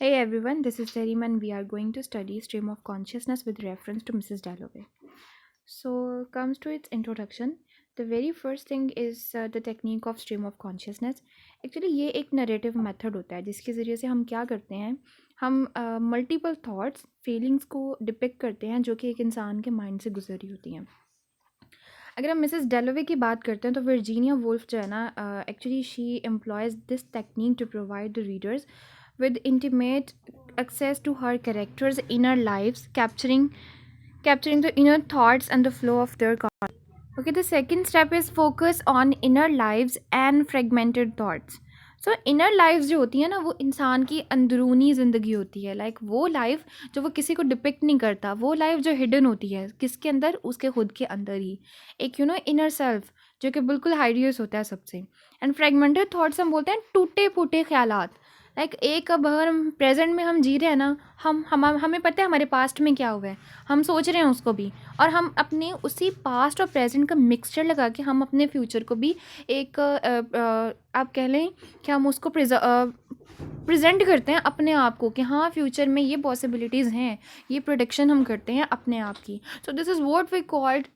Hey everyone, this is Terim and we are going to study stream of consciousness with reference to Mrs. Dalloway. So, comes to its introduction. The very first thing is the technique of stream of consciousness. Actually ये एक narrative method होता है जिसके ज़रिए से हम क्या करते हैं, हम मल्टीपल थॉट्स फीलिंग्स को डिपिक्ट करते हैं जो कि एक इंसान के माइंड से गुजरी होती हैं. अगर हम मिसेस डेलोवे की बात करते हैं तो वर्जीनिया वुल्फ जो है ना, actually she employs this technique to provide the readers with intimate access to her characters' inner lives, capturing the inner thoughts and the flow of their content. Okay, the second step is focus on inner lives and fragmented thoughts. So inner life जो होती है ना, वो इंसान की अंदरूनी ज़िंदगी होती है. लाइक वो लाइफ जो वो किसी को डिपिक्ट नहीं करता, वो लाइफ जो हिडन होती है किसके अंदर, उसके खुद के अंदर ही. एक इनर सेल्फ जो कि बिल्कुल हाइडियस होता है सबसे. एंड फ्रेगमेंटेड थॉट्स हम बोलते हैं टूटे फूटे ख्यालात. लाइक एक अब अगर हम प्रेजेंट में हम जी रहे हैं ना, हम हमें पता है हमारे पास्ट में क्या हुआ है, हम सोच रहे हैं उसको भी, और हम अपने उसी पास्ट और प्रेजेंट का मिक्सचर लगा के हम अपने फ्यूचर को भी एक आप कह लें कि हम उसको प्रेजेंट करते हैं अपने आप को कि हाँ फ्यूचर में ये पॉसिबिलिटीज़ हैं, ये प्रोडिक्शन हम करते हैं अपने आप की. So this is what we called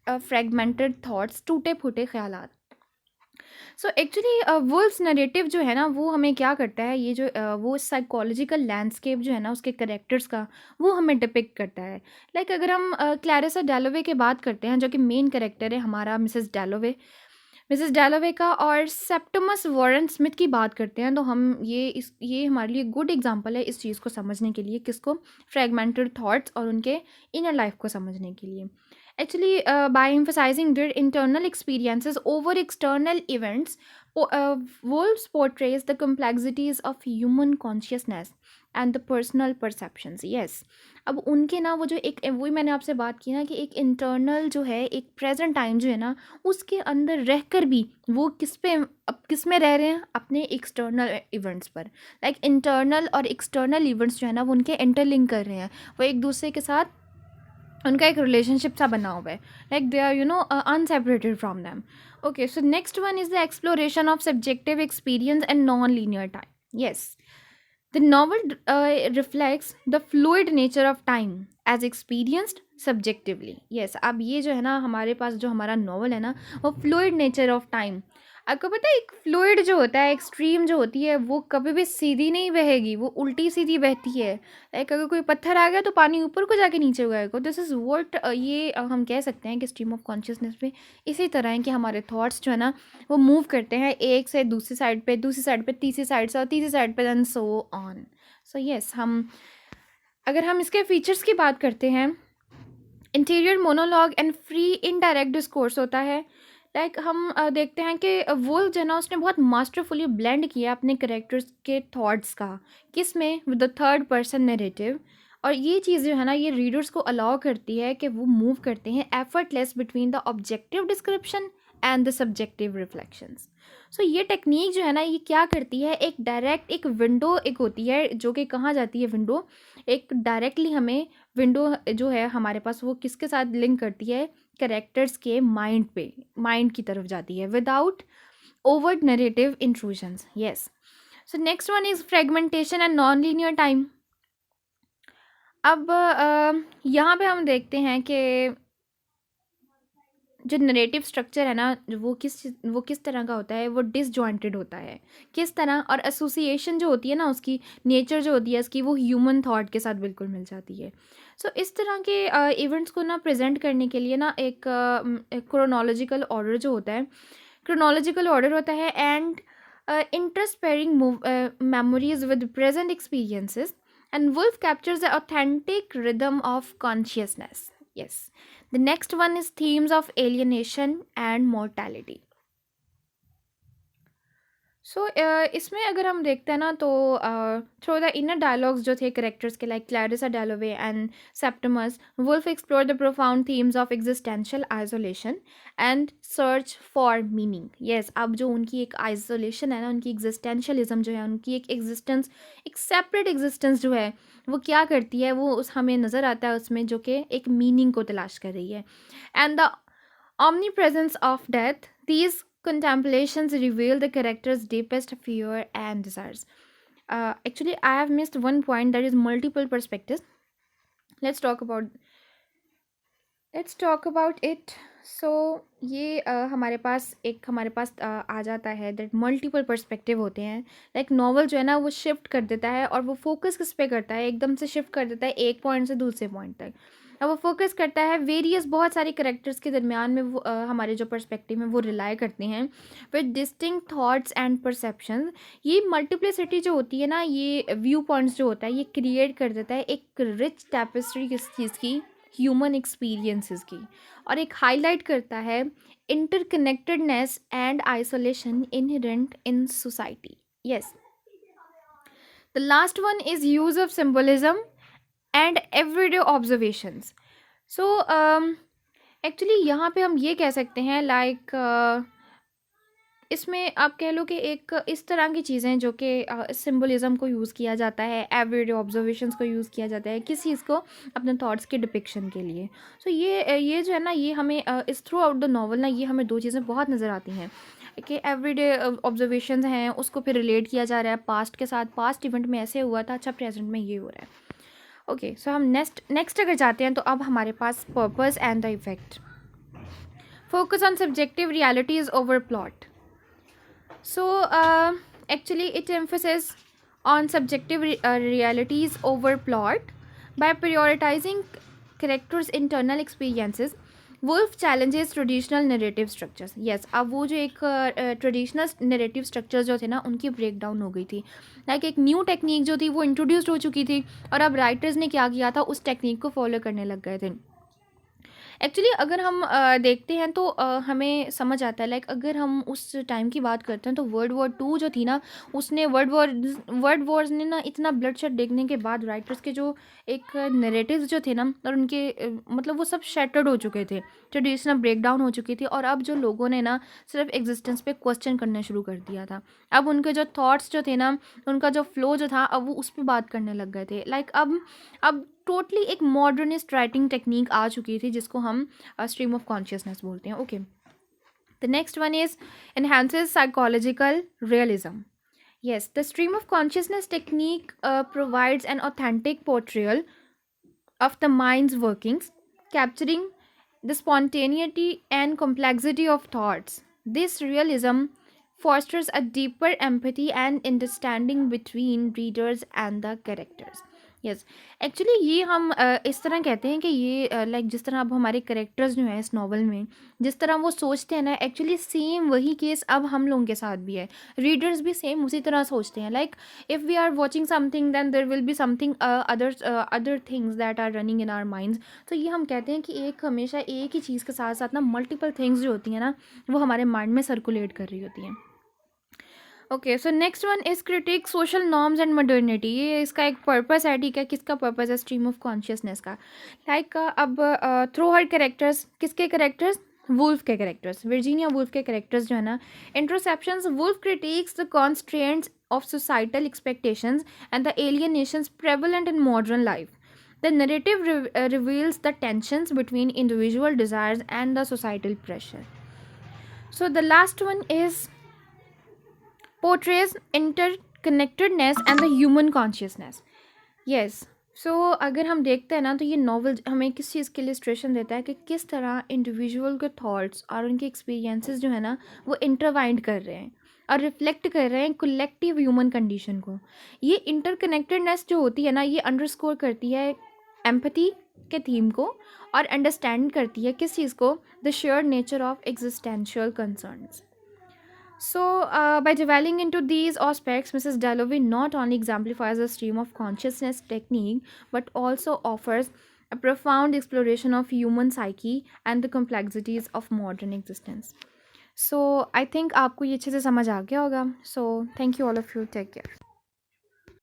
fragmented thoughts, टूटे फूटे ख्यालात. सो एक्चुअली वुल्फ्स नरेटिव जो है ना, वो हमें क्या करता है, ये जो वो साइकोलॉजिकल लैंडस्केप जो है ना उसके करेक्टर्स का, वो हमें डिपिक्ट करता है. लाइक अगर हम क्लैरिसा डैलोवे की बात करते हैं जो कि मेन करेक्टर है हमारा मिसेस डैलोवे का, और सेप्टिमस वॉरेन स्मिथ की बात करते हैं, तो हम ये हमारे लिए गुड एग्जांपल है इस चीज़ को समझने के लिए, किसको, फ्रेगमेंटेड थॉट्स और उनके इनर लाइफ को समझने के लिए. Actually, by emphasizing their internal experiences over external events, Wolves portrays the complexities of human consciousness and the personal perceptions. Yes. अब उनके ना वो जो एक वही मैंने आपसे बात की ना कि एक इंटरनल जो है, एक प्रेजेंट टाइम जो है ना, उसके अंदर रहकर भी वो किस में रह रहे हैं, अपने एक्सटर्नल इवेंट्स पर. लाइक इंटरनल और एक्सटर्नल इवेंट्स जो है ना, वो उनके इंटरलिंक कर रहे हैं, वो एक दूसरे के साथ उनका एक रिलेशनशिप सा बना हुआ है. Like they are unseparated from them. Okay, so next one is the exploration of subjective experience and non linear time. Yes, the novel reflects the fluid nature of time as experienced subjectively. Yes, अब ये जो है ना हमारे पास जो हमारा novel है ना, वो फ्लूइड नेचर ऑफ टाइम. आपको पता है एक फ्लूइड जो होता है, एक स्ट्रीम जो होती है, वो कभी भी सीधी नहीं बहेगी, वो उल्टी सीधी बहती है. लाइक अगर कोई पत्थर आ गया तो पानी ऊपर को जाके नीचे उगाएगा. दिस इज़ व्हाट ये हम कह सकते हैं कि स्ट्रीम ऑफ कॉन्शियसनेस में इसी तरह है कि हमारे थॉट्स जो है ना, वो मूव करते हैं एक से दूसरी साइड पे, दूसरी साइड पे तीसरी साइड से, और तीसरी साइड पे then so on. So yes, हम अगर हम इसके फीचर्स की बात करते हैं, interior monologue and free indirect discourse होता है. लाइक हम देखते हैं कि वुल्फ जो है ना, उसने बहुत मास्टरफुली ब्लेंड किया अपने करेक्टर्स के थॉट्स का, किस में, with the third person narrative. और ये चीज़ जो है ना, ये रीडर्स को अलाउ करती है कि वो मूव करते हैं effortless between the objective description and the subjective reflections. So ये टेक्निक जो है ना, ये क्या करती है, एक डायरेक्ट एक विंडो एक होती है जो कि कहाँ जाती है विंडो, एक डायरेक्टली हमें विंडो जो है हमारे पास, वो किसके साथ लिंक करती है, करेक्टर्स के माइंड पे, माइंड की तरफ जाती है without overt narrative intrusions. Yes. So next one is fragmentation and non linear time. अब यहाँ पे हम देखते हैं कि जो नरेटिव स्ट्रक्चर है ना, वो किस तरह का होता है, वो डिसजॉइंटेड होता है किस तरह, और एसोसिएशन जो होती है ना, उसकी नेचर जो होती है इसकी, वो ह्यूमन थॉट के साथ बिल्कुल मिल जाती है. सो इस तरह के इवेंट्स को ना प्रेजेंट करने के लिए ना एक क्रोनोलॉजिकल ऑर्डर जो होता है, क्रोनोलॉजिकल ऑर्डर होता है, and इंटरस्पेयरिंग memories with present experiences, and Wolf captures the authentic rhythm of consciousness. Yes. The next one is themes of alienation and mortality. सो इसमें अगर हम देखते हैं ना, तो थ्रू द इनर डायलॉग्स जो थे करेक्टर्स के, like Clarissa Dalloway and Septimus, Woolf explore the profound themes of existential isolation and search for meaning. Yes, अब जो उनकी एक आइसोलेशन है ना, उनकी एग्जिस्टेंशियलिज्म जो है, उनकी एक एग्जिस्टेंस, एक सेपरेट एग्जिस्टेंस जो है, वो क्या करती है, वो उस हमें नज़र आता है उसमें, जो कि एक मीनिंग को तलाश कर रही है. And the omnipresence of death, these contemplations reveal the character's deepest fear and desires. Actually, I have missed one point, that is multiple perspectives. Let's talk about let's talk about it. So ये हमारे पास आ जाता है that multiple perspective होते हैं. Like novel जो है ना वो शिफ्ट कर देता है, और वो फोकस किस पे करता है, एकदम से शिफ्ट कर देता है एक पॉइंट से दूसरे पॉइंट तक. अब वो फोकस करता है वेरियस बहुत सारे करेक्टर्स के दरमियान में. वो हमारे जो पर्सपेक्टिव हैं वो रिलाई करते हैं with distinct thoughts and perceptions. ये मल्टीप्लिसिटी जो होती है ना, ये व्यू पॉइंट्स जो होता है, ये क्रिएट कर देता है एक रिच टैपेस्ट्री किस चीज़ की, ह्यूमन एक्सपीरियंसेस की. और एक हाईलाइट करता है interconnectedness and isolation inherent in society. Yes, the last one is use of symbolism and everyday observations. So actually यहाँ पे हम ये कह सकते हैं लाइक इसमें आप कह लो कि एक इस तरह की चीज़ें जो कि सिंबलिज्म को यूज़ किया जाता है, एवरीडे ऑब्जर्वेशंस को यूज़ किया जाता है किस चीज़ को, अपने थॉट्स के डिपिक्शन के लिए. सो ये जो है ना, ये हमें इस थ्रू आउट द नॉवल ना, ये हमें दो चीज़ें बहुत नज़र आती हैं कि एवरीडे ऑब्जर्वेशंस हैं, उसको फिर रिलेट किया जा रहा है पास्ट के साथ. पास्ट इवेंट में ऐसे हुआ था, अच्छा प्रेजेंट में ये हो रहा है. ओके, सो हम नेक्स्ट अगर जाते हैं तो अब हमारे पास purpose and the effect. Focus on subjective realities over plot. So, actually, it emphasizes on subjective realities over plot by prioritizing characters' internal experiences. Wolf challenges traditional narrative structures. Yes, अब वो जो एक ट्रेडिशनल narrative structures जो थे ना, उनकी break down हो गई थी. लाइक एक न्यू टेक्निक जो थी वो इंट्रोड्यूस्ड हो चुकी थी, और अब राइटर्स ने क्या किया था, उस टेक्निक को फॉलो करने लग गए थे. एक्चुअली अगर हम देखते हैं तो हमें समझ आता है, लाइक अगर हम उस टाइम की बात करते हैं तो वर्ल्ड वॉर 2 जो थी ना, उसने वर्ल्ड वॉर्स ने ना इतना ब्लड शेड देखने के बाद राइटर्स के जो एक नरेटिव्स जो थे ना, और उनके मतलब वो सब शैटर्ड हो चुके थे, ट्रेडिशनल ब्रेक डाउन हो चुकी थी. और अब जो लोगों ने ना सिर्फ एग्जिस्टेंस पे क्वेश्चन करना शुरू कर दिया था. अब उनके जो थॉट्स जो थे ना, उनका जो फ्लो जो था, अब वो उस पर बात करने लग गए थे. लाइक अब टोटली एक मॉडर्निस्ट राइटिंग टेक्निक आ चुकी थी, जिसको हम स्ट्रीम ऑफ कॉन्शियसनेस बोलते हैं. Okay, the next one is enhances psychological realism. Yes, the stream of consciousness technique provides an authentic portrayal of the mind's workings, capturing the spontaneity and complexity of thoughts. This realism fosters a deeper empathy and understanding between readers and the characters. Yes, actually ये हम इस तरह कहते हैं कि ये like जिस तरह अब हमारे करेक्टर्स जो हैं इस नावल में, जिस तरह वो सोचते हैं ना, एक्चुअली सेम वही केस अब हम लोगों के साथ भी है. रीडर्स भी सेम उसी तरह सोचते हैं. Like if we are watching something then there will be something other things that are running in our minds. तो ये हम कहते हैं कि एक हमेशा एक ही चीज़ के साथ साथ ना मल्टीपल थिंग्स जो होती हैं ना, वो हमारे माइंड में सर्कुलेट कर रही होती हैं. Okay, so next one is critic social norms and modernity. ये इसका एक पर्पस है, ठीक है. किसका पर्पस है? स्ट्रीम ऑफ कॉन्शियसनेस का. लाइक अब थ्रू हर कैरेक्टर्स, किसके कैरेक्टर्स? वुल्फ के कैरेक्टर्स, वर्जीनिया वुल्फ के कैरेक्टर्स जो है ना, introspections. Woolf critics the constraints of societal expectations and the alienations prevalent in modern life. The narrative reveals the tensions between individual desires and the societal pressure. So the last one is portrays interconnectedness and the human consciousness. Yes, सो अगर हम देखते हैं ना, तो ये novel हमें किस चीज़ की इलस्ट्रेशन देता है कि किस तरह इंडिविजुअल के थॉट्स और उनके एक्सपीरियंसेस जो है ना, वो इंटरवाइंड कर रहे हैं और रिफ्लेक्ट कर रहे हैं कलेक्टिव ह्यूमन कंडीशन को. ये इंटरकनेक्टेडनेस जो होती है ना, ये अंडरस्कोर करती है एम्पैथी के थीम को, और अंडरस्टैंड करती है किस चीज़ को? The shared nature of existential concerns. So, by delving into these aspects, Mrs. Dalloway not only exemplifies the stream of consciousness technique, but also offers a profound exploration of human psyche and the complexities of modern existence. So, I think आपको ये अच्छे से समझ आ गया होगा. So, thank you all of you. Take care.